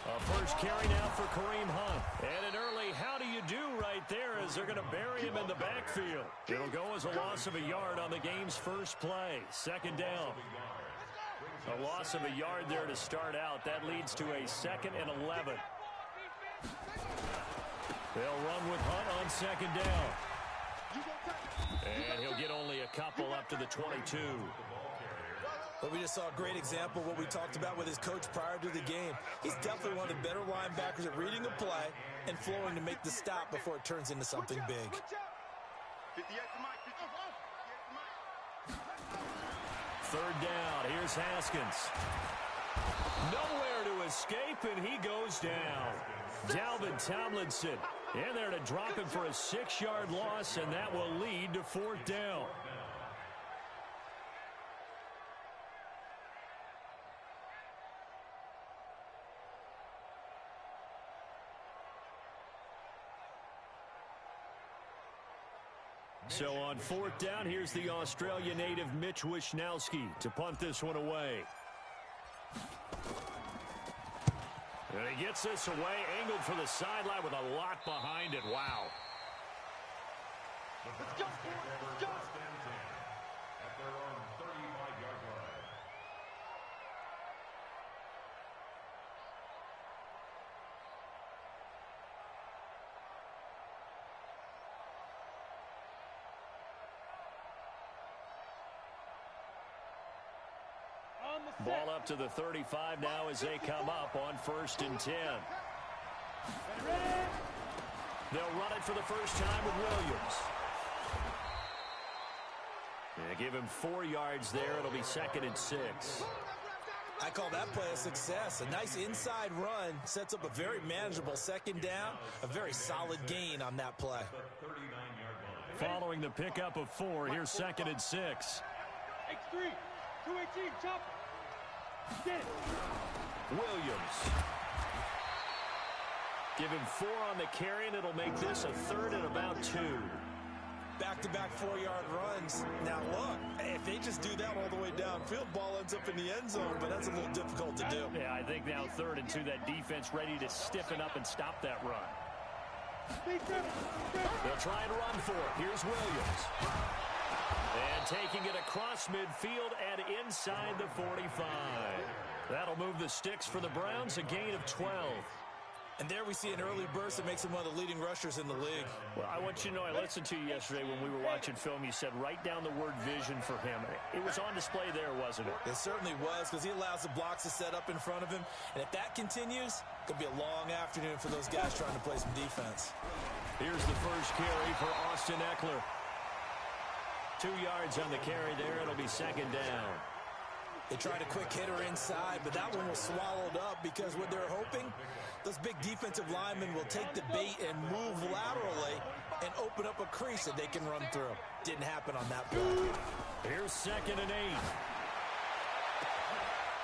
A first carry now for Kareem Hunt. And an early how do you do right there as they're going to bury him in the backfield. It'll go as a loss of a yard on the game's first play. Second down. A loss of a yard there to start out. That leads to a 2nd and 11. They'll run with Hunt on second down. And he'll get only a couple up to the 22. But we just saw a great example of what we talked about with his coach prior to the game. He's definitely one of the better linebackers at reading a play and flowing to make the stop before it turns into something big. Third down. Here's Haskins. Nowhere to escape, and he goes down. Dalvin Tomlinson in there to drop him for a 6-yard loss, and that will lead to 4th down. So on 4th down, here's the Australia native Mitch Wishnowsky to punt this one away. And he gets this away, angled for the sideline with a lot behind it. Wow. Let's go. Let's go. At their own 35-yard line. Ball up to the 35 now as they come up on 1st and 10. They'll run it for the first time with Williams. They give him 4 yards there. It'll be 2nd and 6. I call that play a success. A nice inside run sets up a very manageable 2nd down. A very solid gain on that play. Following the pickup of 4, here's 2nd and 6. X3, 218, chop. Williams. Give him 4 on the carry, and it'll make this a 3rd and about 2. Back-to-back 4-yard runs. Now, look, if they just do that all the way downfield, ball ends up in the end zone, but that's a little difficult to do. Yeah, I think now 3rd and 2, that defense ready to stiffen up and stop that run. They'll try and run for it. Here's Williams. And taking it across midfield and inside the 45. That'll move the sticks for the Browns, a gain of 12. And there we see an early burst that makes him one of the leading rushers in the league. Well, I want you to know, I listened to you yesterday when we were watching film. You said write down the word vision for him. It was on display there, wasn't it? It certainly was, because he allows the blocks to set up in front of him. And if that continues, it could be a long afternoon for those guys trying to play some defense. Here's the first carry for Austin Eckler. 2 yards on the carry there. It'll be 2nd down. They tried a quick hitter inside, but that one was swallowed up because what they're hoping, those big defensive linemen will take the bait and move laterally and open up a crease that they can run through. Didn't happen on that play. Here's 2nd and 8.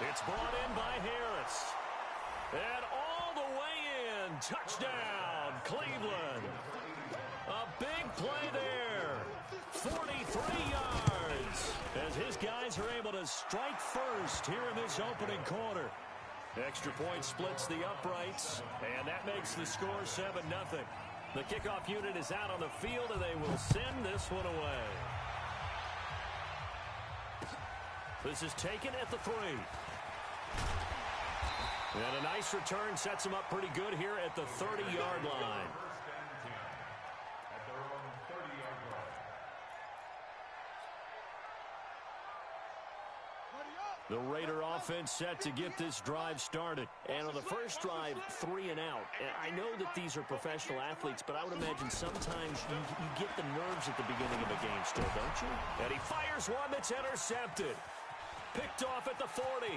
It's brought in by Harris. And all the way in. Touchdown, Cleveland. A big play there. 43 yards as his guys are able to strike first here in this opening quarter. Extra point splits the uprights, and that makes the score 7-0. The kickoff unit is out on the field, and they will send this one away. This is taken at the 3. And a nice return sets him up pretty good here at the 30-yard line. The Raider offense set to get this drive started. And on the first drive, 3 and out. And I know that these are professional athletes, but I would imagine sometimes you get the nerves at the beginning of a game still, don't you? And he fires one that's intercepted. Picked off at the 40.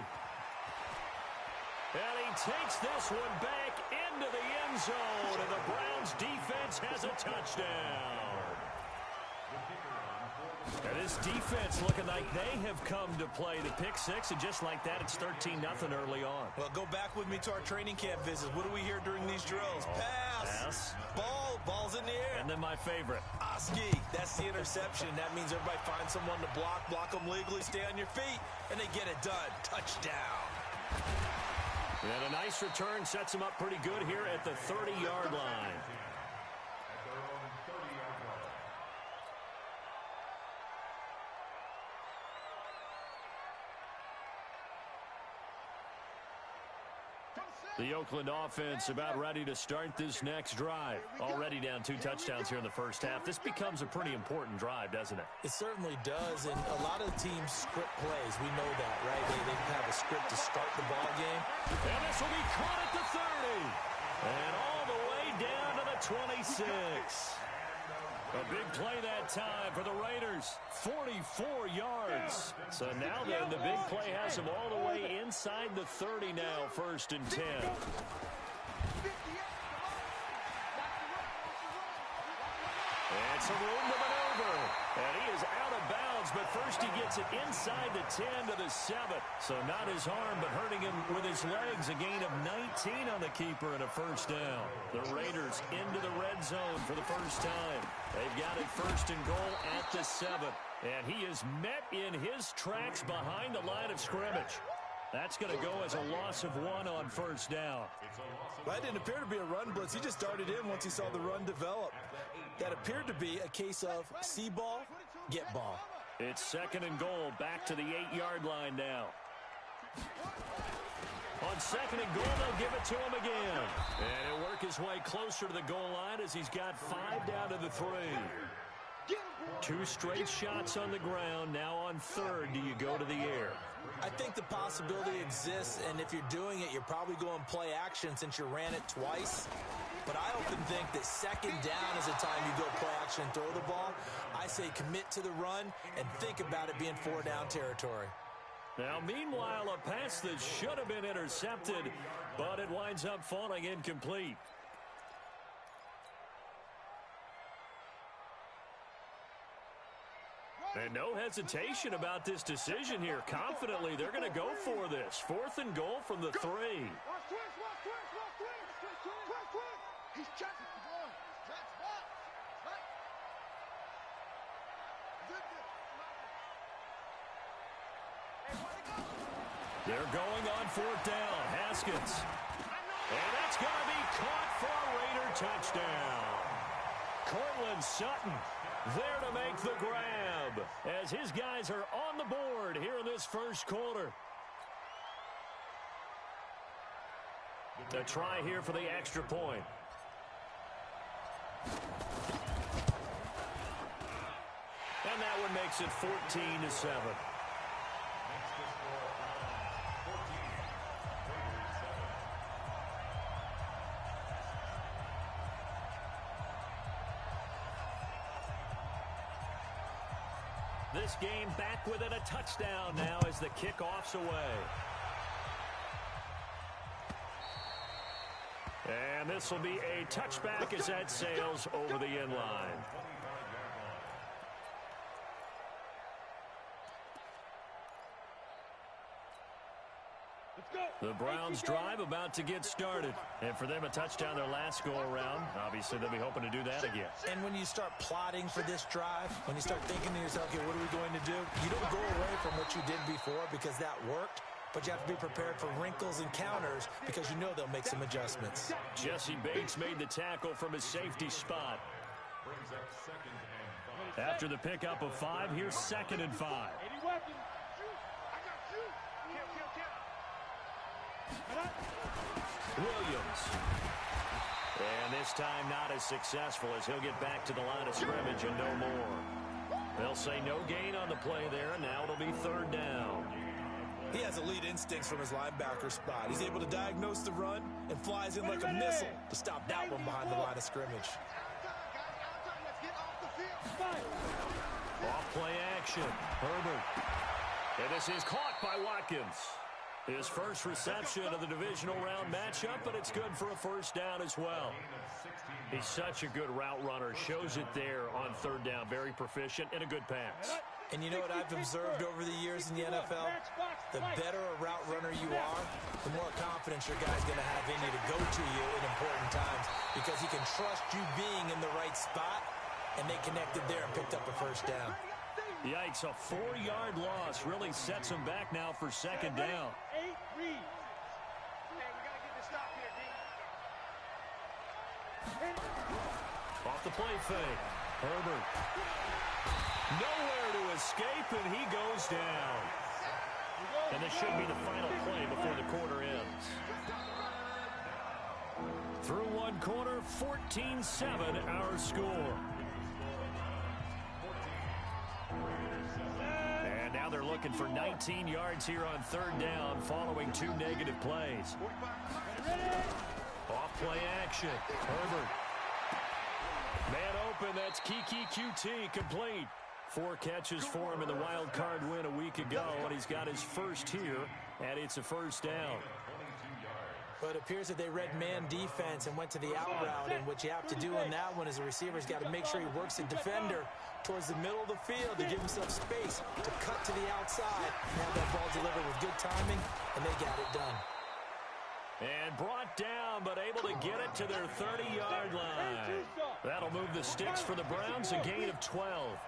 And he takes this one back into the end zone, and the Browns defense has a touchdown. And this defense looking like they have come to play the pick six, and just like that, it's 13-0 early on. Well, go back with me to our training camp visits. What do we hear during these drills? Pass. Ball's in the air. And then my favorite. Oski, that's the interception. That means everybody finds someone to block them legally, stay on your feet, and they get it done. Touchdown. And a nice return sets them up pretty good here at the 30-yard line. The Oakland offense about ready to start this next drive. Already down 2 touchdowns here in the first half. This becomes a pretty important drive, doesn't it? It certainly does, and a lot of the teams script plays. We know that, right? They have a script to start the ball game. And this will be caught at the 30. And all the way down to the 26. A big play that time for the Raiders. 44 yards. So now then, the big play has them all the way inside the 30 now, 1st and 10. And some room to maneuver. And he is out of bounds, but first he gets it inside the 10 to the 7. So not his arm, but hurting him with his legs. A gain of 19 on the keeper and a 1st down. The Raiders into the red zone for the first time. They've got it 1st and goal at the 7. And he is met in his tracks behind the line of scrimmage. That's going to go as a loss of 1 on 1st down. Well, that didn't appear to be a run blitz. He just darted in once he saw the run develop. That appeared to be a case of see ball, get ball. It's 2nd and goal, back to the 8-yard line now. On 2nd and goal, they'll give it to him again. And he'll work his way closer to the goal line as he's got 5 down to the 3. 2 straight shots on the ground. Now on 3rd, do you go to the air? I think the possibility exists, and if you're doing it, you're probably going play action since you ran it twice. But I often think that 2nd down is the time you go play action and throw the ball. I say commit to the run and think about it being 4-down territory. Now, meanwhile, a pass that should have been intercepted, but it winds up falling incomplete. And no hesitation about this decision here. Confidently, they're going to go for this. 4th and goal from the 3. They're going on 4th down. Haskins. And that's going to be caught for a Raider touchdown. Cortland Sutton there to make the grab as his guys are on the board here in this 1st quarter. A try here for the extra point. And that one makes it 14-7. This game back within a touchdown now as the kickoff's away. And this will be a touchback as that sails over the end line. The Browns drive about to get started. And for them, a touchdown their last go-around. Obviously, they'll be hoping to do that again. And when you start plotting for this drive, when you start thinking to yourself, okay, what are we going to do? You don't go away from what you did before because that worked. But you have to be prepared for wrinkles and counters because you know they'll make some adjustments. Jesse Bates made the tackle from his safety spot. After the pickup of 5, here's 2nd and 5. Williams. And this time not as successful as he'll get back to the line of scrimmage and no more. They'll say no gain on the play there, and now it'll be 3rd down. He has elite instincts from his linebacker spot. He's able to diagnose the run and flies in like a missile to stop that one behind the line of scrimmage. Off play action. Herbert. And this is caught by Watkins. His first reception of the divisional round matchup, but it's good for a first down as well. He's such a good route runner. Shows it there on third down. Very proficient and a good pass. And you know what I've observed over the years in the NFL? The better a route runner you are, the more confidence your guy's going to have in you to go to you in important times because he can trust you being in the right spot, and they connected there and picked up a first down. Yikes, a 4-yard loss really sets him back now for second down. 8 reads. Hey, we got to get this stop here, D. Off the play fake. Herbert. Nowhere to escape, and he goes down. And this should be the final play before the quarter ends. Through one quarter, 14-7 our score. And now they're looking for 19 yards here on third down following 2 negative plays. Off play action. Herbert. Man open, that's Kiki QT, complete. 4 catches for him in the wild card win a week ago, and he's got his first here, and it's a first down. But it appears that they read man defense and went to the out route, and what you have to do on that one is the receiver's got to make sure he works the defender towards the middle of the field to give himself space to cut to the outside and have that ball delivered with good timing, and they got it done. And brought down, but able to get it to their 30-yard line. That'll move the sticks for the Browns, a gain of 12.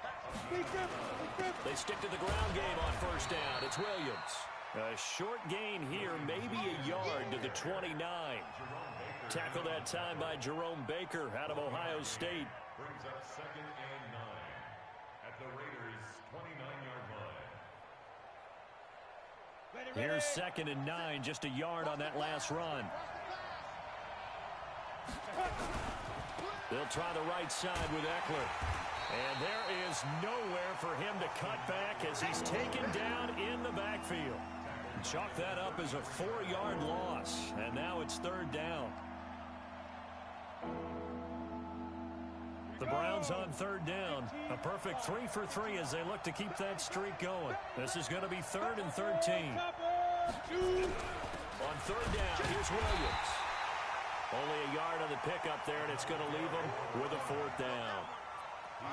They stick to the ground game on first down. It's Williams. A short gain here, maybe a yard to the 29. Tackled that time by Jerome Baker out of Ohio State. Brings up 2nd and 9 at the Raiders' 29-yard line. Here's 2nd and 9, just a yard on that last run. They'll try the right side with Eckler. And there is nowhere for him to cut back as he's taken down in the backfield. Chalk that up as a 4-yard loss, and now it's third down. The Browns on third down. A perfect 3 for 3 as they look to keep that streak going. This is going to be 3rd and 13. On third down, here's Williams. Only a yard on the pickup there, and it's going to leave him with a 4th down.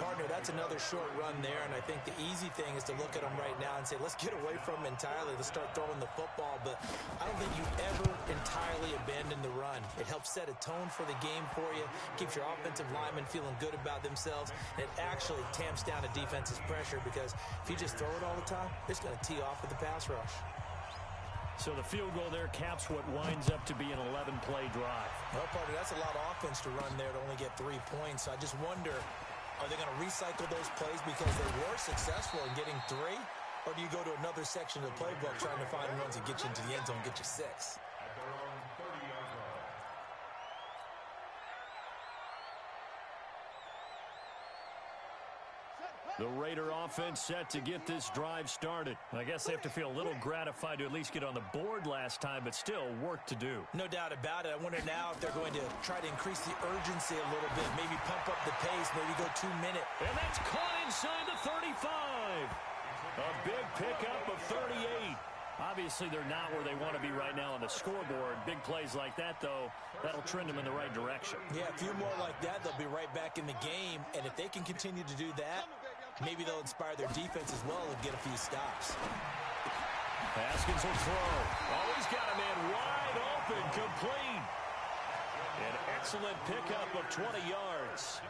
Partner, that's another short run there, and I think the easy thing is to look at him right now and say, let's get away from him entirely. Let's start throwing the football, but I don't think you ever entirely abandon the run. It helps set a tone for the game for you, keeps your offensive linemen feeling good about themselves, and it actually tamps down a defense's pressure because if you just throw it all the time, it's going to tee off with the pass rush. So the field goal there caps what winds up to be an 11-play drive. Well, partner, that's a lot of offense to run there to only get 3 points. So I just wonder, are they going to recycle those plays because they were successful in getting 3? Or do you go to another section of the playbook trying to find runs that get you into the end zone and get you 6? At their own 30-yard line. The Raider offense set to get this drive started. I guess they have to feel a little gratified to at least get on the board last time, but still work to do. No doubt about it. I wonder now if they're going to try to increase the urgency a little bit, maybe pump up the pace, maybe go 2 minute. And that's caught inside the 35. A big pickup of 38. Obviously, they're not where they want to be right now on the scoreboard. Big plays like that, though, that'll trend them in the right direction. Yeah, a few more like that, they'll be right back in the game. And if they can continue to do that, maybe they'll inspire their defense as well and get a few stops. Haskins will throw. Oh, he's got a man wide open, complete. An excellent pickup of 20 yards.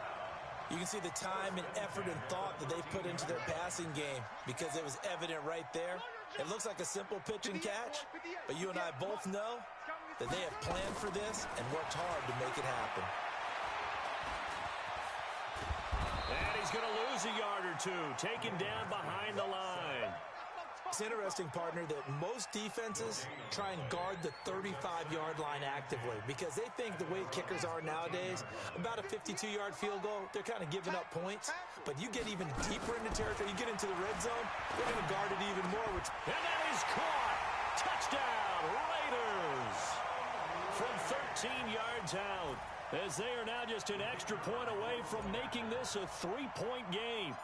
You can see the time and effort and thought that they've put into their passing game because it was evident right there. It looks like a simple pitch and catch, but you and I both know that they have planned for this and worked hard to make it happen. And he's going to lose a yard or 2, taken down behind the line. It's interesting, partner, that most defenses try and guard the 35-yard line actively because they think the way kickers are nowadays, about a 52-yard field goal, they're kind of giving up points. But you get even deeper into territory, you get into the red zone, they're going to guard it even more. And that is caught. Touchdown, Raiders. From 13 yards out, as they are now just an extra point away from making this a 3-point game.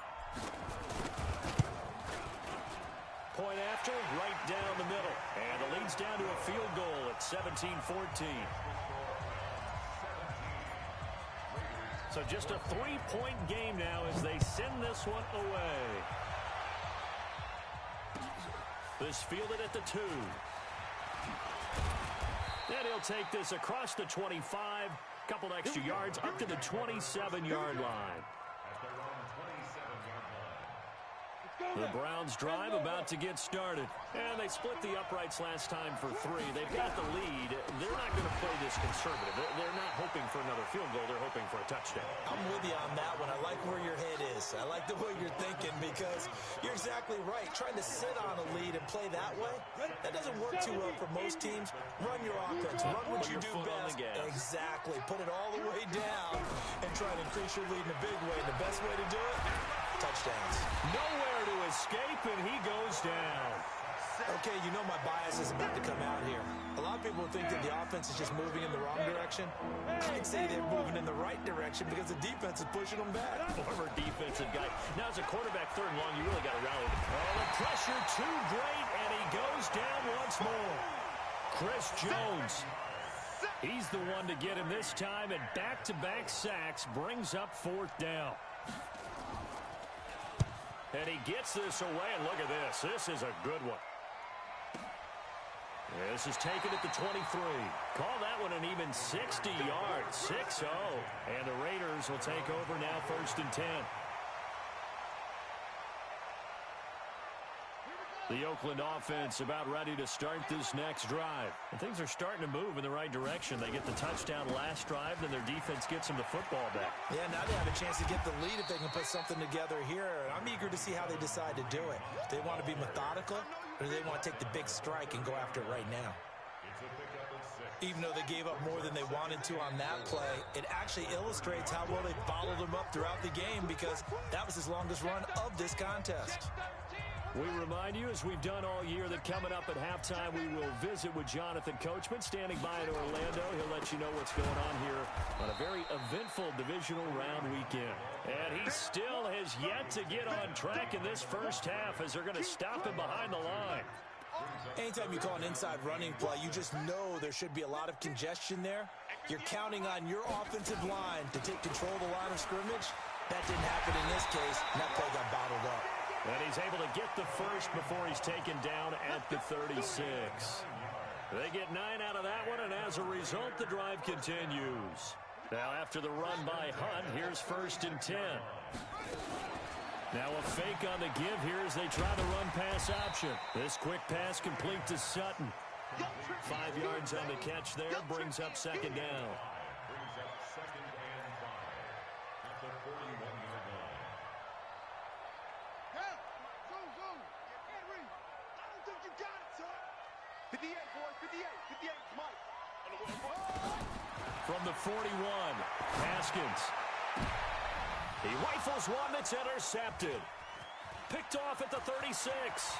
Point after, right down the middle. And the lead comes down to a field goal at 17-14. So just a 3-point game now as they send this one away. This fielded at the 2. And he'll take this across the 25. Couple extra yards up to the 27-yard line. The Browns drive about to get started. And they split the uprights last time for 3. They've got the lead. They're not going to play this conservative. They're not hoping for another field goal. They're hoping for a touchdown. I'm with you on that one. I like where your head is. I like the way you're thinking because you're exactly right. Trying to sit on a lead and play that way, that doesn't work too well for most teams. Run your offense. Run what you do best. Exactly. Put it all the way down and try to increase your lead in a big way. And the best way to do it, touchdowns. Nowhere to escape, and he goes down. Okay, you know my bias is about to come out here. A lot of people think that the offense is just moving in the wrong direction. I'd say they're moving in the right direction because the defense is pushing them back. Former defensive guy. Now, as a quarterback, 3rd and long, you really got to rally. Oh, the pressure too great, and he goes down once more. Chris Jones. He's the one to get him this time, and back-to-back sacks brings up 4th down. And he gets this away, and look at this. This is a good one. This is taken at the 23. Call that one an even 60 yards, 6-0. And the Raiders will take over now 1st and 10. The Oakland offense about ready to start this next drive. And things are starting to move in the right direction. They get the touchdown last drive, then their defense gets them the football back. Yeah, now they have a chance to get the lead if they can put something together here. I'm eager to see how they decide to do it. Do they want to be methodical, or do they want to take the big strike and go after it right now? Even though they gave up more than they wanted to on that play, it actually illustrates how well they followed them up throughout the game because that was his longest run of this contest. We remind you, as we've done all year, that coming up at halftime, we will visit with Jonathan Coachman, standing by in Orlando. He'll let you know what's going on here on a very eventful divisional round weekend. And he still has yet to get on track in this first half as they're going to stop him behind the line. Anytime you call an inside running play, you just know there should be a lot of congestion there. You're counting on your offensive line to take control of the line of scrimmage. That didn't happen in this case, and that play got bottled up. And he's able to get the first before he's taken down at the 36. They get 9 out of that one, and as a result, the drive continues. Now, after the run by Hunt, here's 1st and 10. Now a fake on the give here as they try the run-pass option. This quick pass complete to Sutton. 5 yards on the catch there, brings up 2nd down. Brings up 2nd and 5 at the 41-yard line. Zoom. Henry, I don't think you got it, son. 58, boys, 58. 58, Mike. From the 41, Haskins. He rifles one that's intercepted. Picked off at the 36.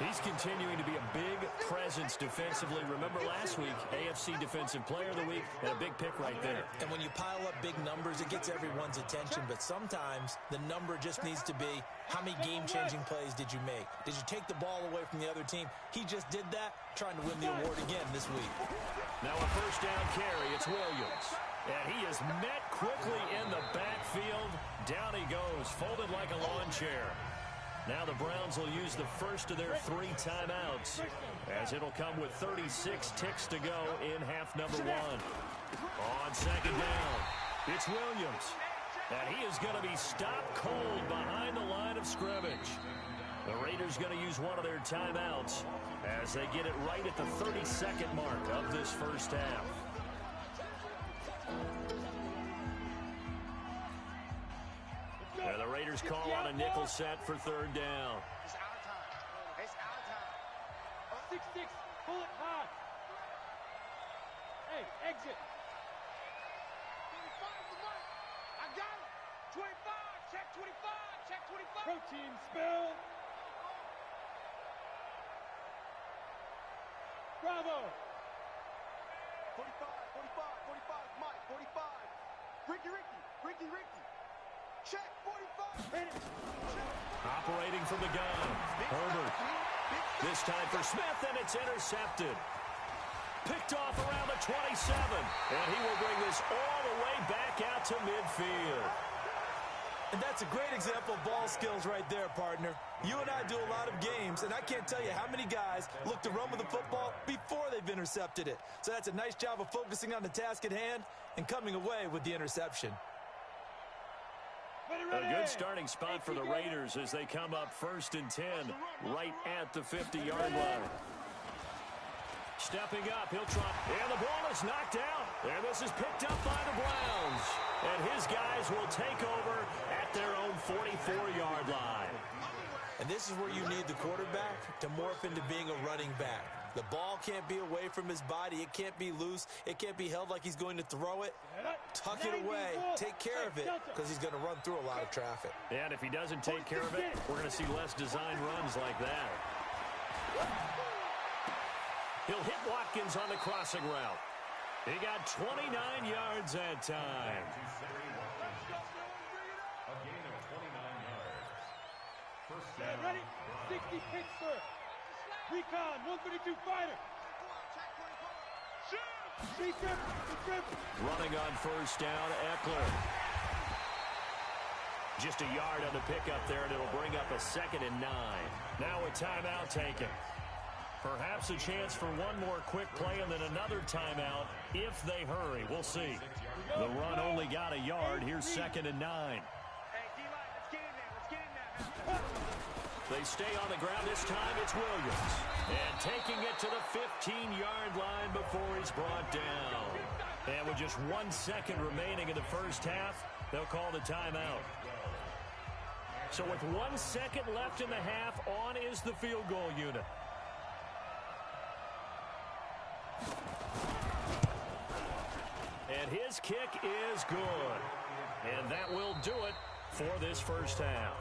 He's continuing to be a big presence defensively. Remember last week, AFC Defensive Player of the Week, and a big pick right there. And when you pile up big numbers, it gets everyone's attention. But sometimes the number just needs to be, how many game-changing plays did you make? Did you take the ball away from the other team? He just did that, trying to win the award again this week. Now a 1st down carry. It's Williams. And he is met quickly in the backfield. Down he goes, folded like a lawn chair. Now the Browns will use the first of their 3 timeouts, as it'll come with 36 ticks to go in half number 1. On 2nd down, it's Williams. And he is going to be stopped cold behind the line of scrimmage. The Raiders going to use one of their timeouts as they get it right at the 32nd mark of this first half. And the Raiders call on a nickel set for 3rd down. It's our time. It's our time. 6-6. Pull it high. Hey, exit. 25 the Mike. I got it. 25. Check 25. Check 25. Protein spill. Bravo. 45. Mike. 45. Ricky. Check 45. Hit it. Operating from the gun, Herbert. This time for Smith, and it's intercepted. Picked off around the 27, and he will bring this all the way back out to midfield. And that's a great example of ball skills right there, partner. You and I do a lot of games, and I can't tell you how many guys look to run with the football before they've intercepted it. So that's a nice job of focusing on the task at hand and coming away with the interception. A good starting spot for the Raiders as they come up 1st and 10 right at the 50-yard line. Stepping up, he'll try, and the ball is knocked out. And this is picked up by the Browns. And his guys will take over at their own 44-yard line. And this is where you need the quarterback to morph into being a running back. The ball can't be away from his body. It can't be loose. It can't be held like he's going to throw it. Tuck it away. Take care of it because he's going to run through a lot of traffic. And if he doesn't take care of it, we're going to see less designed runs like that. He'll hit Watkins on the crossing route. He got 29 yards that time. A gain of 29 yards. First Get down. ready. 60 Pittsburgh. Recon, 132 fighter. Running on 1st down, Eckler. Just a yard on the pickup there, and it'll bring up a 2nd and 9. Now a timeout taken. Perhaps a chance for one more quick play and then another timeout if they hurry. We'll see. The run only got a yard. Here's 2nd and 9. Hey, D-line, let's get in there. Let's get in there. They stay on the ground. This time it's Williams. And taking it to the 15-yard line before he's brought down. And with just 1 second remaining in the first half, they'll call the timeout. So with 1 second left in the half, on is the field goal unit. And his kick is good. And that will do it for this first half.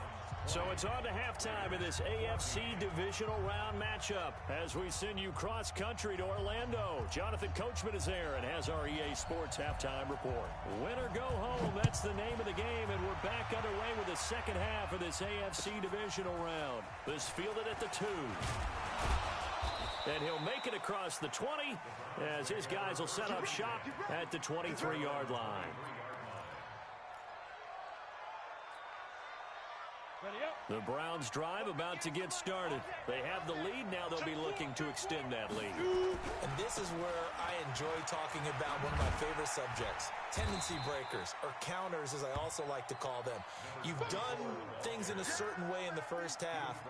So it's on to halftime in this AFC Divisional Round matchup as we send you cross-country to Orlando. Jonathan Coachman is there and has our EA Sports halftime report. Win or go home, that's the name of the game, and we're back underway with the second half of this AFC Divisional Round. This fielded at the 2. And he'll make it across the 20 as his guys will set up shop at the 23-yard line. The Browns drive about to get started. They have the lead. Now they'll be looking to extend that lead. And this is where I enjoy talking about one of my favorite subjects, tendency breakers, or counters as I also like to call them. You've done things in a certain way in the first half,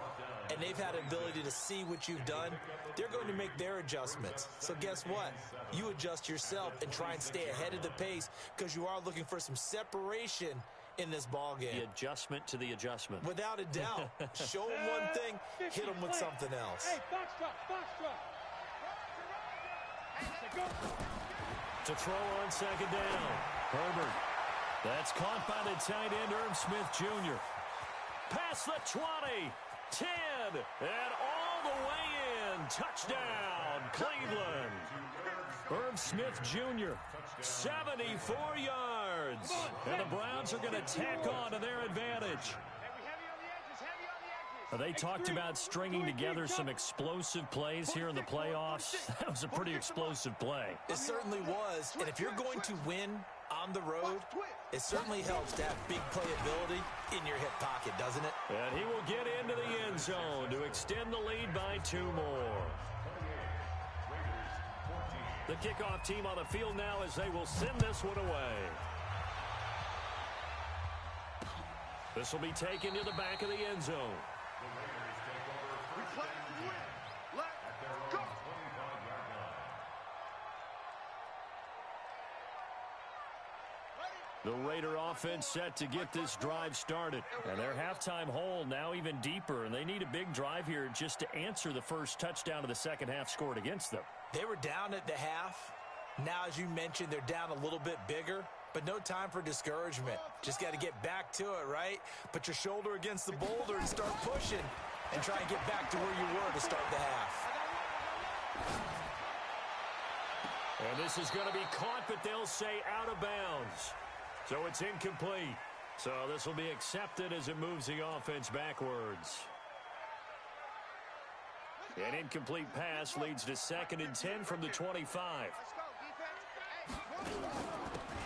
and they've had an ability to see what you've done. They're going to make their adjustments. So guess what? You adjust yourself and try and stay ahead of the pace because you are looking for some separation in this ball game. The adjustment to the adjustment. Without a doubt. Show them one thing, hit them with something else. Hey, box truck. To throw on 2nd down. Herbert. That's caught by the tight end, Irv Smith Jr. Past the 20. 10. And all the way in. Touchdown, Cleveland. Irv Smith Jr. 74 yards. And the Browns are going to tack on to their advantage. They talked about stringing together some explosive plays here in the playoffs. That was a pretty explosive play. It certainly was. And if you're going to win on the road, it certainly helps to have big playability in your hip pocket, doesn't it? And he will get into the end zone to extend the lead by 2 more. The kickoff team on the field now as they will send this one away. This will be taken to the back of the end zone. The Raider offense set to get this drive started. And their halftime hole now even deeper. And they need a big drive here just to answer the first touchdown of the second half scored against them. They were down at the half. Now, as you mentioned, they're down a little bit bigger. But no time for discouragement. Just got to get back to it, right? Put your shoulder against the boulder and start pushing. And try and get back to where you were to start the half. And this is going to be caught, but they'll say out of bounds. So it's incomplete. So this will be accepted as it moves the offense backwards. An incomplete pass leads to 2nd and 10 from the 25.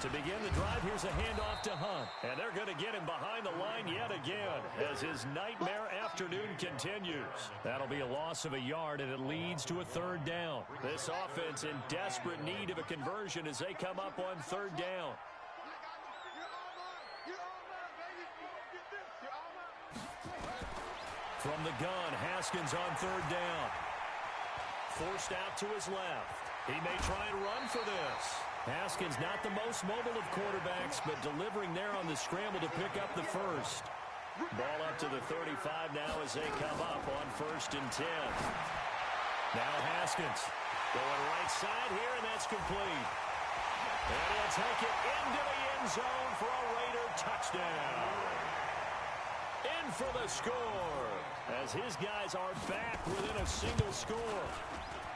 To begin the drive, here's a handoff to Hunt. And they're going to get him behind the line yet again as his nightmare afternoon continues. That'll be a loss of a yard, and it leads to a 3rd down. This offense in desperate need of a conversion as they come up on 3rd down. From the gun, Haskins on 3rd down. Forced out to his left. He may try and run for this. Haskins not the most mobile of quarterbacks, but delivering there on the scramble to pick up the first. Ball up to the 35 now as they come up on 1st and 10. Now Haskins going right side here, and that's complete. And he'll take it into the end zone for a Raider touchdown. In for the score as his guys are back within a single score.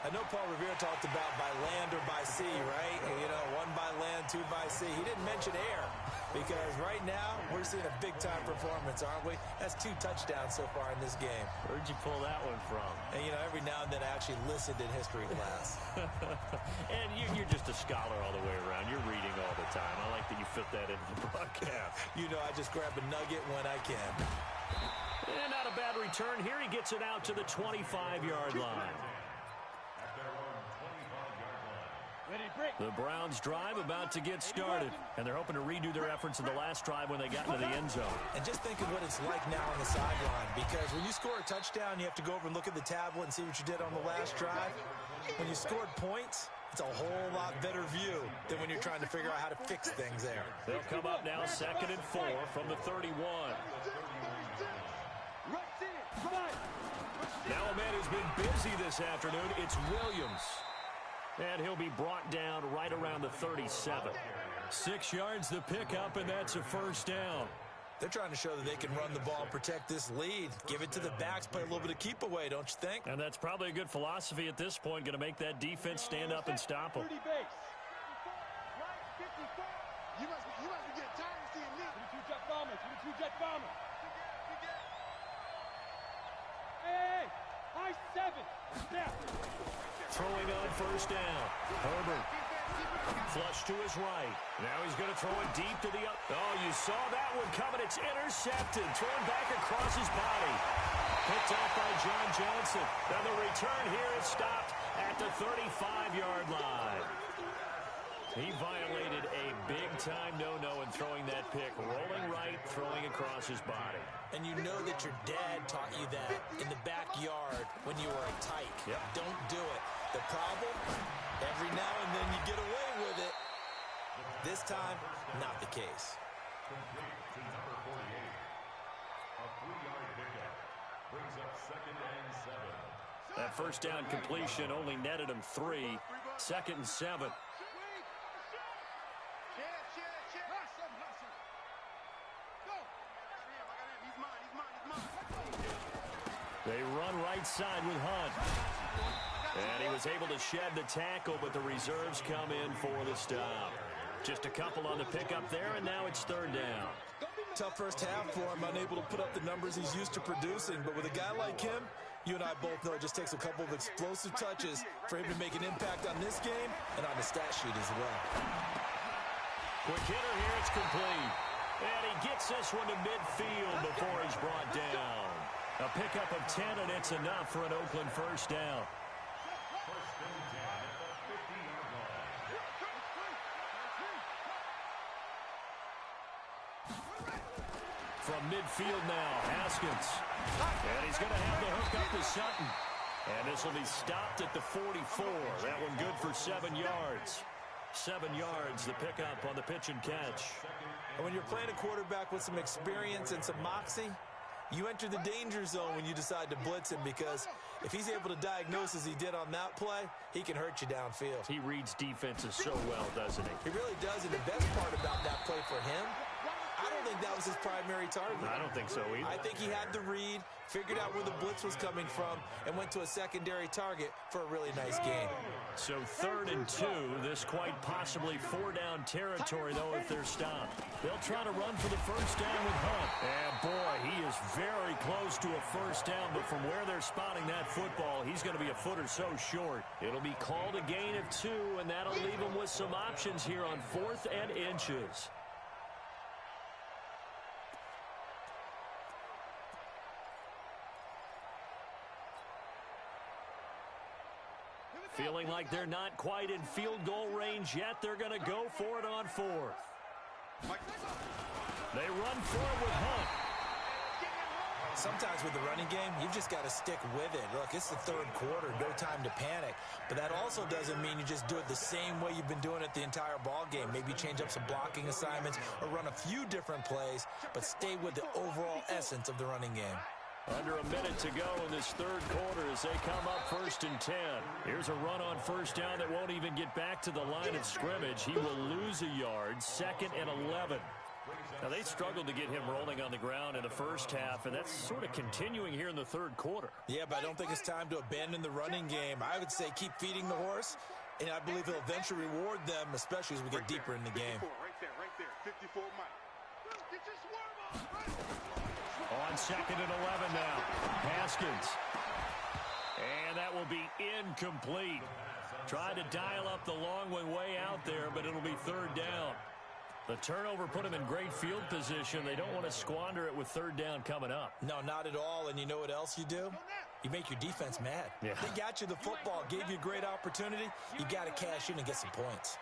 I know Paul Revere talked about by land or by sea, right? You know, 1 by land, 2 by sea. He didn't mention air because right now we're seeing a big-time performance, aren't we? That's 2 touchdowns so far in this game. Where'd you pull that one from? And, you know, every now and then I actually listened in history class. And you're just a scholar all the way around. You're reading all the time. I like that you fit that into the broadcast. You know, I just grab a nugget when I can. And not a bad return here. He gets it out to the 25-yard line. The Browns drive about to get started, and they're hoping to redo their efforts in the last drive when they got into the end zone. And just think of what it's like now on the sideline, because when you score a touchdown, you have to go over and look at the tablet and see what you did on the last drive. When you scored points, it's a whole lot better view than when you're trying to figure out how to fix things there. They'll come up now 2nd and 4 from the 31. Now a man who's been busy this afternoon, it's Williams. And he'll be brought down right around the 37. 6 yards the pickup, and that's a 1st down. They're trying to show that they can run the ball, protect this lead, give it to the backs, play a little bit of keep away, don't you think? And that's probably a good philosophy at this point, going to make that defense stand up and stop them. You must be getting tired of seeing me. 22 jet bombers, 22 jet bombers. Hey, high 7. Snap. Throwing on 1st down. Herbert. Flush to his right. Now he's going to throw it deep to the up. Oh, you saw that one coming. It's intercepted. Thrown back across his body. Picked off by John Johnson. Now the return here is stopped at the 35-yard line. He violated a big-time no-no in throwing that pick. Rolling right, throwing across his body. And you know that your dad taught you that in the backyard when you were a tyke. Yep. Don't do it. The problem, every now and then you get away with it. This time, not the case. Complete to number 48. A 3-yard pickup brings up 2nd and 7. That 1st down completion only netted him 3. 2nd and 7. They run right side with Hunt. And he was able to shed the tackle, but the reserves come in for the stop. Just a couple on the pickup there, and now it's 3rd down. Tough first half for him, unable to put up the numbers he's used to producing. But with a guy like him, you and I both know it just takes a couple of explosive touches for him to make an impact on this game and on the stat sheet as well. Quick hitter here, it's complete. And he gets this one to midfield before he's brought down. A pickup of 10, and it's enough for an Oakland 1st down. From midfield now, Haskins. And he's going to have the hook up to Sutton. And this will be stopped at the 44. That one good for 7 yards. 7 yards, the pickup on the pitch and catch. And when you're playing a quarterback with some experience and some moxie, you enter the danger zone when you decide to blitz him, because if he's able to diagnose as he did on that play, he can hurt you downfield. He reads defenses so well, doesn't he? He really does, and the best part about that play for him, I don't think that was his primary target. I don't think so either. I think he had the read, figured out where the blitz was coming from, and went to a secondary target for a really nice game. So 3rd and 2, this quite possibly 4-down territory, though, if they're stopped. They'll try to run for the 1st down with Hunt. And, boy, he is very close to a first down, but from where they're spotting that football, he's going to be a foot or so short. It'll be called a gain of 2, and that'll leave him with some options here on 4th and inches. Feeling like they're not quite in field goal range yet, they're going to go for it on 4th. They run for it with Hunt. Sometimes with the running game, you've just got to stick with it. Look, it's the 3rd quarter, no time to panic. But that also doesn't mean you just do it the same way you've been doing it the entire ball game. Maybe change up some blocking assignments or run a few different plays, but stay with the overall essence of the running game. Under a minute to go in this 3rd quarter as they come up 1st and 10. Here's a run on 1st down that won't even get back to the line of scrimmage. He will lose a yard, 2nd and 11. Now, they struggled to get him rolling on the ground in the first half, and that's sort of continuing here in the 3rd quarter. Yeah, but I don't think it's time to abandon the running game. I would say keep feeding the horse, and I believe he'll eventually reward them, especially as we get deeper in the game. Right there. 54 Mike. Get your swerve on. On 2nd and 11 now. Haskins. And that will be incomplete. Tried to dial up the long way out there, but it'll be 3rd down. The turnover put him in great field position. They don't want to squander it with 3rd down coming up. No, not at all. And you know what else you do? You make your defense mad. Yeah. They got you the football, gave you a great opportunity. You got to cash in and get some points.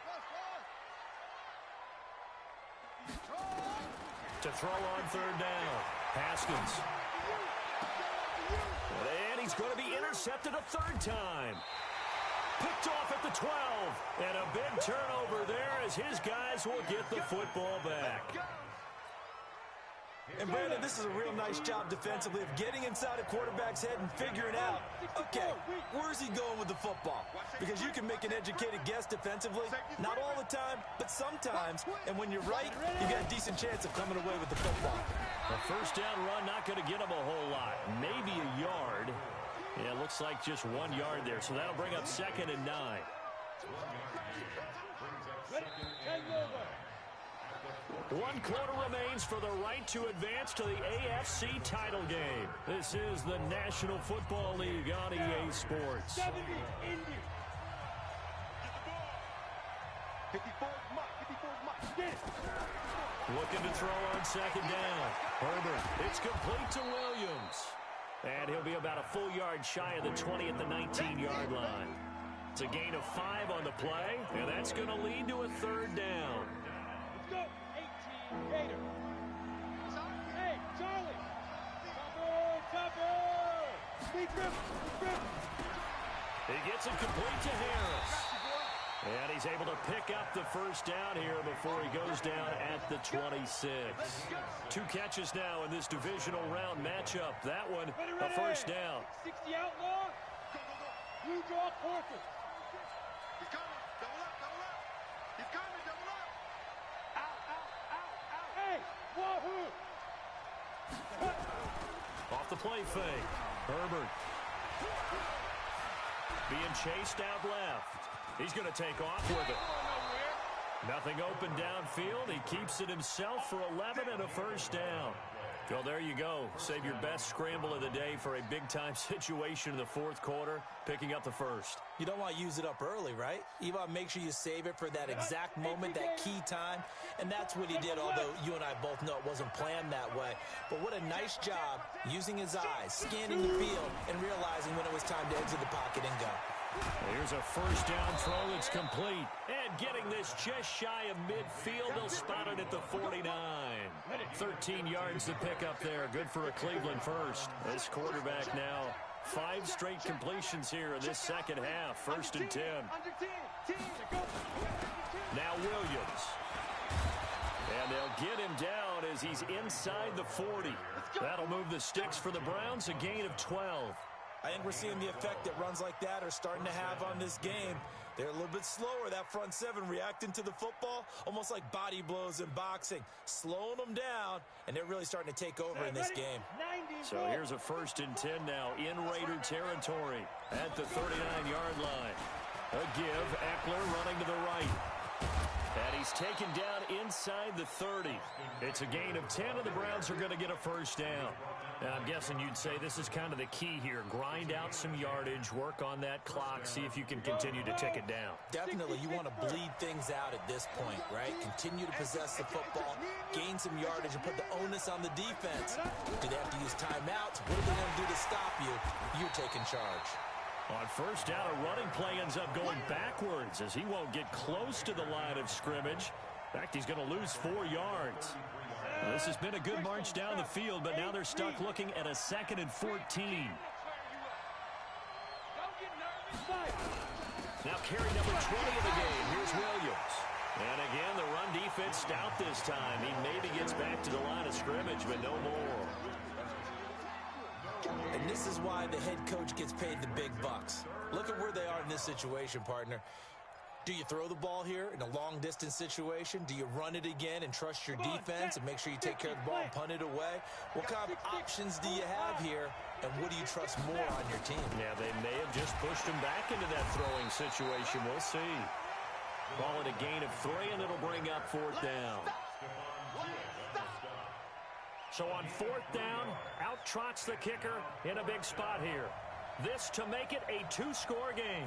To throw on 3rd down. Haskins. And he's going to be intercepted a 3rd time. Picked off at the 12. And a big turnover there as his guys will get the football back. And Brandon, this is a real nice job defensively of getting inside a quarterback's head and figuring out, okay, where's he going with the football? Because you can make an educated guess defensively, not all the time, but sometimes. And when you're right, you got a decent chance of coming away with the football. A 1st down run not going to get him a whole lot. Maybe a yard. Yeah, it looks like just 1 yard there. So that'll bring up 2nd and 9. One quarter remains for the right to advance to the AFC title game. This is the National Football League on EA Sports. 54 Mike. Looking to throw on 2nd down. Herbert, it's complete to Williams. And he'll be about a full yard shy of the 20 at the 19-yard line. It's a gain of 5 on the play, and that's going to lead to a 3rd down. Let's go. 18, Gator. Hey, Charlie. Topper. Speed grip. He gets it complete to Harris. And he's able to pick up the 1st down here before he goes down at the 26. 2 catches now in this divisional round matchup. That one, a 1st down. 60 outlaw. Blue draw forces. He's coming. Double up. He's coming. Double up. Out. Hey, wahoo. Off the play fake. Herbert. Being chased out left. He's going to take off with it. Nothing open downfield. He keeps it himself for 11 and a 1st down. Well, there you go. Save your best scramble of the day for a big-time situation in the 4th quarter, picking up the 1st. You don't want to use it up early, right? You want to make sure you save it for that exact moment, that key time. And that's what he did, although you and I both know it wasn't planned that way. But what a nice job using his eyes, scanning the field, and realizing when it was time to exit the pocket and go. Here's a 1st down throw. It's complete. And getting this just shy of midfield. They'll spot it at the 49. 13 yards to pick up there. Good for a Cleveland 1st. This quarterback now 5 straight completions here in this 2nd half. 1st and 10. Now Williams. And they'll get him down as he's inside the 40. That'll move the sticks for the Browns. A gain of 12. I think we're seeing the effect that runs like that are starting to have on this game. They're a little bit slower, that front 7 reacting to the football, almost like body blows in boxing, slowing them down, and they're really starting to take over in this game. So here's a 1st and 10 now in Raider territory at the 39-yard line. A give, Eckler running to the right. And he's taken down inside the 30. It's a gain of 10, and the Browns are going to get a 1st down. And I'm guessing you'd say this is kind of the key here. Grind out some yardage, work on that clock, see if you can continue to tick it down. Definitely, you want to bleed things out at this point, right? Continue to possess the football, gain some yardage, and put the onus on the defense. Do they have to use timeouts? What are they going to do to stop you? You're taking charge. On first down, a running play ends up going backwards as he won't get close to the line of scrimmage. In fact, he's going to lose 4 yards. Well, this has been a good march down the field, but now they're stuck looking at a 2nd and 14. Now carry number 20 of the game. Here's Williams. And again, the run defense stout this time. He maybe gets back to the line of scrimmage, but no more. And this is why the head coach gets paid the big bucks. Look at where they are in this situation, partner. Do you throw the ball here in a long-distance situation? Do you run it again and trust your defense and make sure you take care of the ball and punt it away? What kind of options do you have here, and what do you trust more on your team? Yeah, they may have just pushed him back into that throwing situation. We'll see. Call it a gain of 3, and it'll bring up 4th down. So on 4th down, out trots the kicker in a big spot here. This to make it a 2-score game.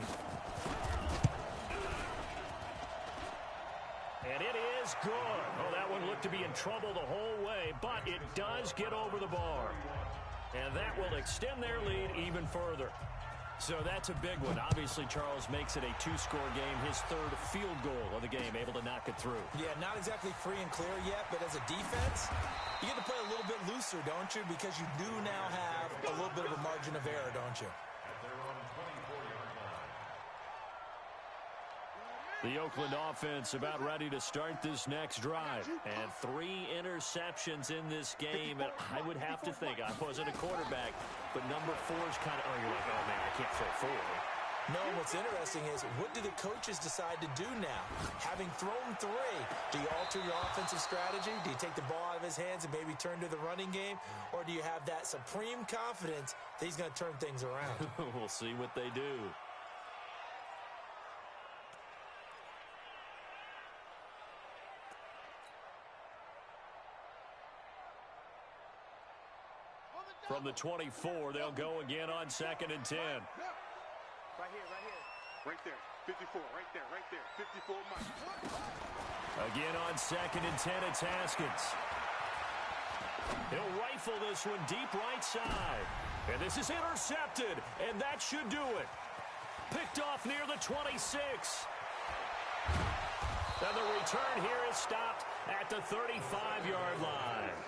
And it is good. Oh, that one looked to be in trouble the whole way, but it does get over the bar. And that will extend their lead even further. So that's a big one. Obviously, Charles makes it a 2-score game, his 3rd field goal of the game, able to knock it through. Yeah, not exactly free and clear yet, but as a defense, you get to play a little bit looser, don't you? Because you do now have a little bit of a margin of error, don't you? The Oakland offense about ready to start this next drive. And 3 interceptions in this game. And I would have to think, I wasn't a quarterback, but number 4 is kind of, you're like, oh, man, I can't throw 4. No, what's interesting is, what do the coaches decide to do now? Having thrown 3, do you alter your offensive strategy? Do you take the ball out of his hands and maybe turn to the running game? Or do you have that supreme confidence that he's going to turn things around? We'll see what they do. From the 24, they'll go again on 2nd and 10. Right here, right here. Right there, 54, right there, 54 Mike. Again on 2nd and 10, it's Haskins. He'll rifle this one deep right side. And this is intercepted, and that should do it. Picked off near the 26. And the return here is stopped at the 35-yard line.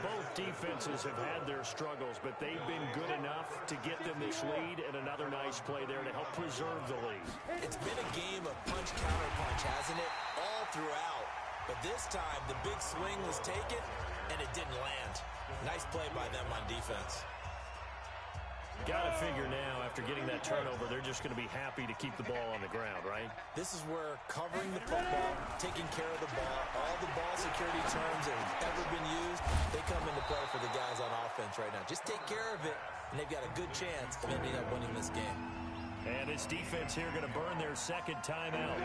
Both defenses have had their struggles, but they've been good enough to get them this lead, and another nice play there to help preserve the lead. It's been a game of punch-counter-punch, hasn't it? All throughout. But this time, the big swing was taken, and it didn't land. Nice play by them on defense. Got to figure now, after getting that turnover, they're just going to be happy to keep the ball on the ground, right? This is where covering the football, taking care of the ball, all the ball security terms that have ever been used, they come into play for the guys on offense right now. Just take care of it, and they've got a good chance of ending up winning this game. And this defense here going to burn their 2nd timeout.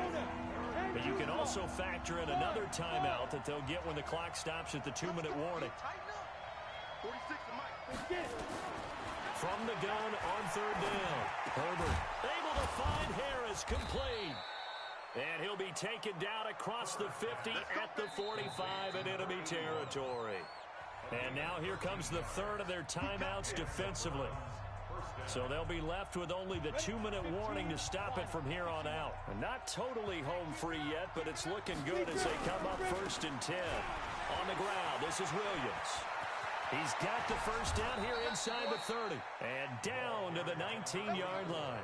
But you can also factor in another timeout that they'll get when the clock stops at the 2-minute warning. 46 Mike. From the gun on 3rd down. Herbert able to find Harris, complete. And he'll be taken down across the 50 at the 45 in enemy territory. And now here comes the 3rd of their timeouts defensively. So they'll be left with only the 2-minute warning to stop it from here on out. Not totally home free yet, but it's looking good as they come up 1st and 10. On the ground, this is Williams. He's got the first down here inside the 30. And down to the 19-yard line.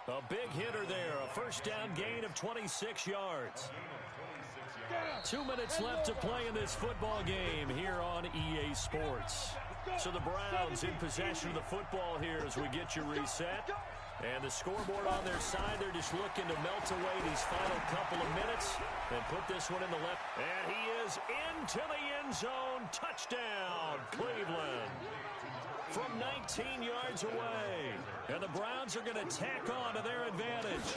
A big hitter there. A first down gain of 26 yards. 2 minutes left to play in this football game here on EA Sports. So the Browns in possession of the football here as we get you reset. And the scoreboard on their side, they're just looking to melt away these final couple of minutes and put this one in the left. And he is into the end zone. Touchdown, Cleveland. From 19 yards away. And the Browns are going to tack on to their advantage.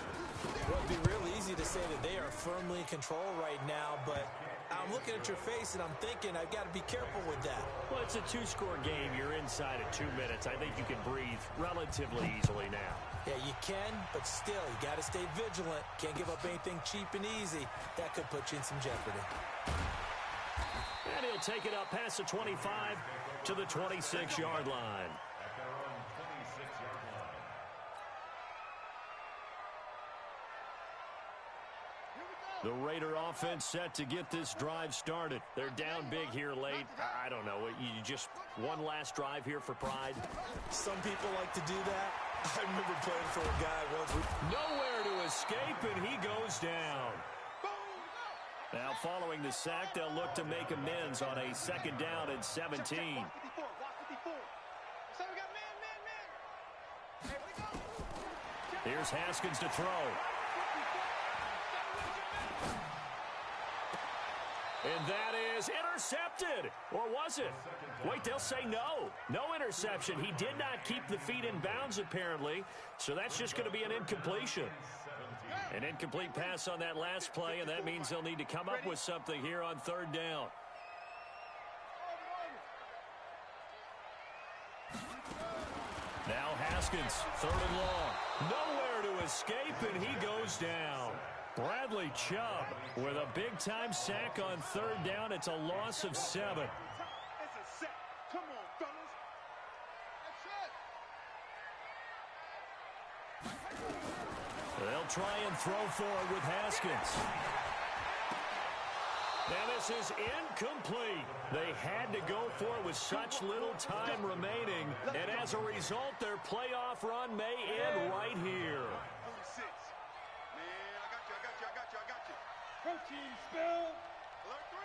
Well, it'd be real easy to say that they are firmly in control right now, but I'm looking at your face, and I'm thinking I've got to be careful with that. Well, it's a two-score game. You're inside at 2 minutes. I think you can breathe relatively easily now. Yeah, you can, but still, you got to stay vigilant. Can't give up anything cheap and easy. That could put you in some jeopardy. And he'll take it up past the 25 to the 26-yard line. At their own 26-yard line. The Raider offense set to get this drive started. They're down big here late. I don't know. You just one last drive here for pride. Some people like to do that. I remember playing for a guy once. Nowhere to escape, and he goes down. Now, following the sack, they'll look to make amends on a 2nd down and 17. Here's Haskins to throw. And that is intercepted. Or was it? Wait, they'll say no. No interception. He did not keep the feet in bounds, apparently. So that's just going to be an incompletion. An incomplete pass on that last play, and that means they'll need to come up with something here on 3rd down. Now Haskins, 3rd and long. Nowhere to escape, and he goes down. Bradley Chubb with a big-time sack on 3rd down. It's a loss of 7. It's a sack. Come on, fellas. They'll try and throw for it with Haskins. Now this is incomplete. They had to go for it with such little time remaining, and as a result, their playoff run may end right here. 46. Man, I got you. Protein spill. Alert 3.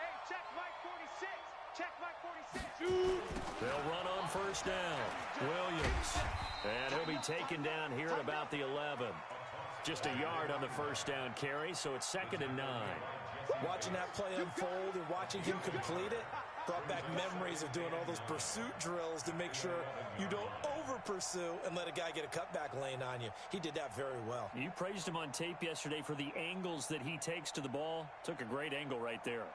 Hey, check Mike 46. Check Mike 46. They'll run on 1st down. Williams. And he'll be taken down here at about the 11. Just a yard on the 1st down carry, so it's 2nd and 9. Watching that play unfold and watching him complete it brought back memories of doing all those pursuit drills to make sure you don't over-pursue and let a guy get a cutback lane on you. He did that very well. You praised him on tape yesterday for the angles that he takes to the ball. Took a great angle right there.